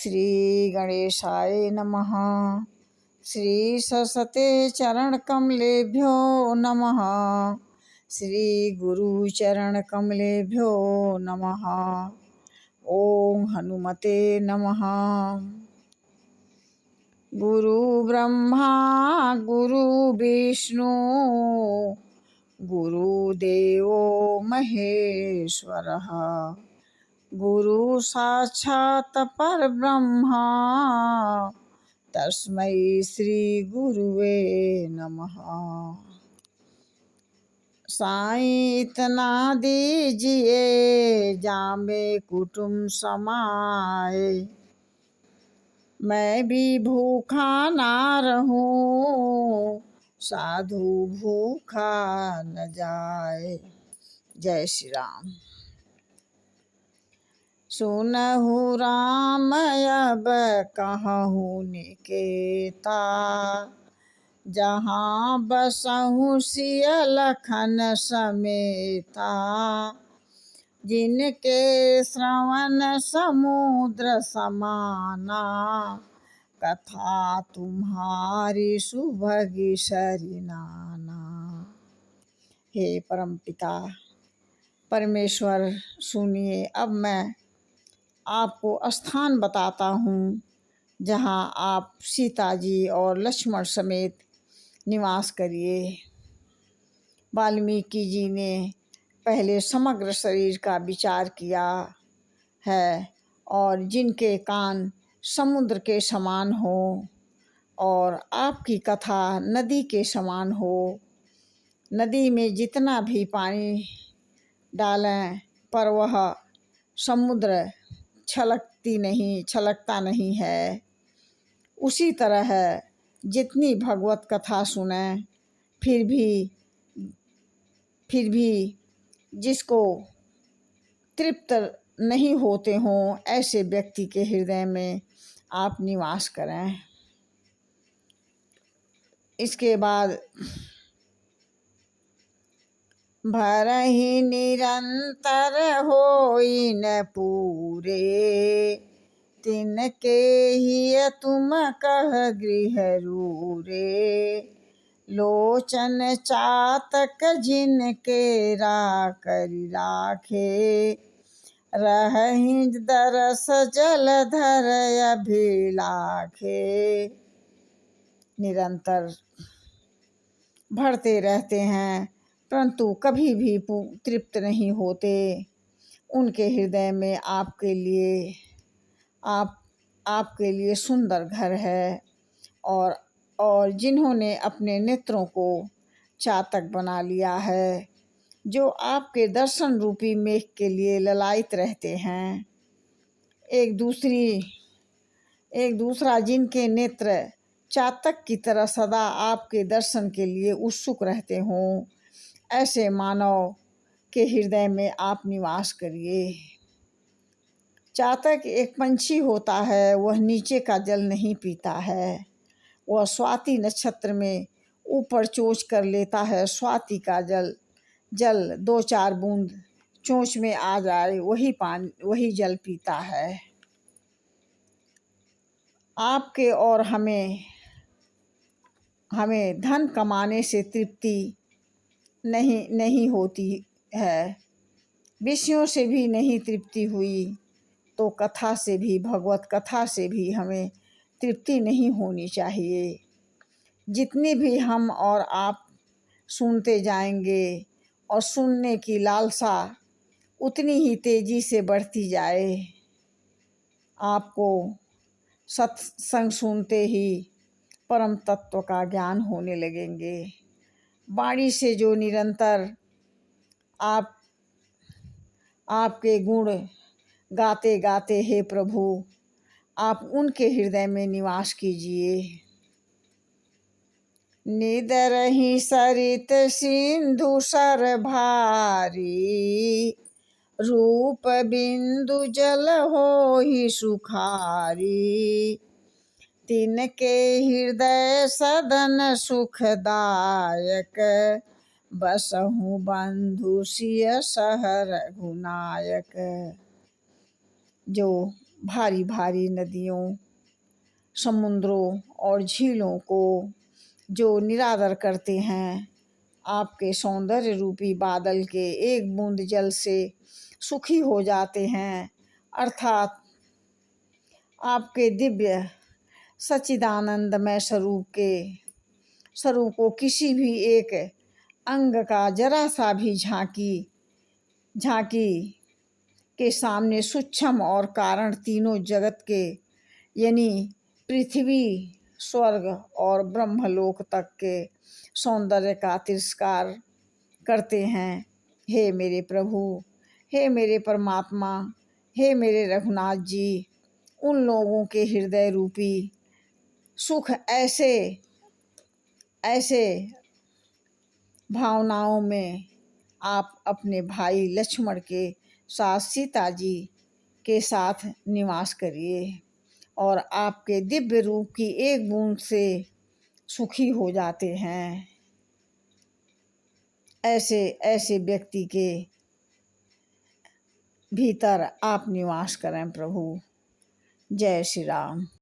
श्री गणेशाय नमः। श्री सरस्वते चरण कमलेभ्यो नमः। श्री गुरु चरण कमलेभ्यो नमः। ओम हनुमते नमः। गुरु ब्रह्मा गुरु विष्णु गुरुदेवो महेश्वरः। गुरु साक्षात् परब्रह्म तस्मै श्री गुरुवे नमः। साईं इतना दीजिए जामे कुटुम्ब समाए, मैं भी भूखा ना रहूं साधु भूखा न जाए। जय श्री राम। सुनहु राम अब कहूँ निकेता, जहाँ बसहु सिय लखन समेता। जिनके श्रवण समुद्र समाना, कथा तुम्हारी सुभगी सरिनाना। हे परमपिता परमेश्वर, सुनिए, अब मैं आपको स्थान बताता हूँ जहाँ आप सीता जी और लक्ष्मण समेत निवास करिए। वाल्मीकि जी ने पहले समग्र शरीर का विचार किया है, और जिनके कान समुद्र के समान हो और आपकी कथा नदी के समान हो। नदी में जितना भी पानी डालें पर वह समुद्र छलकता नहीं है। उसी तरह जितनी भगवत कथा सुने फिर भी जिसको तृप्त नहीं होते हों, ऐसे व्यक्ति के हृदय में आप निवास करें। इसके बाद भरहि निरंतर होई न पूरे, तिनके ही तुम कह गृह रूरे। लोचन चातक जिनके राकरि राखे, रहहि दरस जलधर अभिलाखे। निरंतर भरते रहते हैं परंतु कभी भी तृप्त नहीं होते। उनके हृदय में आपके लिए सुंदर घर है, और जिन्होंने अपने नेत्रों को चातक बना लिया है, जो आपके दर्शन रूपी मेघ के लिए ललायित रहते हैं। एक दूसरा जिनके नेत्र चातक की तरह सदा आपके दर्शन के लिए उत्सुक रहते हों, ऐसे मानव के हृदय में आप निवास करिए। चातक एक पंछी होता है, वह नीचे का जल नहीं पीता है। वह स्वाति नक्षत्र में ऊपर चोंच कर लेता है। स्वाति का जल 2-4 बूंद चोंच में आ जाए, वही जल पीता है। आपके और हमें धन कमाने से तृप्ति नहीं होती है। विषयों से भी नहीं तृप्ति हुई तो कथा से भी, भगवत कथा से भी हमें तृप्ति नहीं होनी चाहिए। जितनी भी हम और आप सुनते जाएंगे और सुनने की लालसा उतनी ही तेजी से बढ़ती जाए। आपको सत्संग सुनते ही परम तत्व का ज्ञान होने लगेंगे। वाणी से जो निरंतर आपके गुण गाते गाते, हे प्रभु, आप उनके हृदय में निवास कीजिए। निदरहि सरित सिंधु सर भारी, रूप बिंदु जल होहि सुखारी। तिनके हृदय सदन सुखदायक, बसहु बंधु सिय सह रघुनायक। जो भारी भारी नदियों, समुद्रों और झीलों को जो निरादर करते हैं, आपके सौंदर्य रूपी बादल के एक बूंद जल से सुखी हो जाते हैं, अर्थात आपके दिव्य सच्चिदानंदमय स्वरूप को किसी भी एक अंग का जरा सा भी झांकी के सामने सूक्ष्म और कारण तीनों जगत के यानी पृथ्वी, स्वर्ग और ब्रह्मलोक तक के सौंदर्य का तिरस्कार करते हैं। हे मेरे प्रभु, हे मेरे परमात्मा, हे मेरे रघुनाथ जी, उन लोगों के हृदय रूपी सुख ऐसे ऐसे भावनाओं में आप अपने भाई लक्ष्मण के साथ सीता जी के साथ निवास करिए और आपके दिव्य रूप की एक बूंद से सुखी हो जाते हैं। ऐसे ऐसे व्यक्ति के भीतर आप निवास करें प्रभु। जय श्री राम।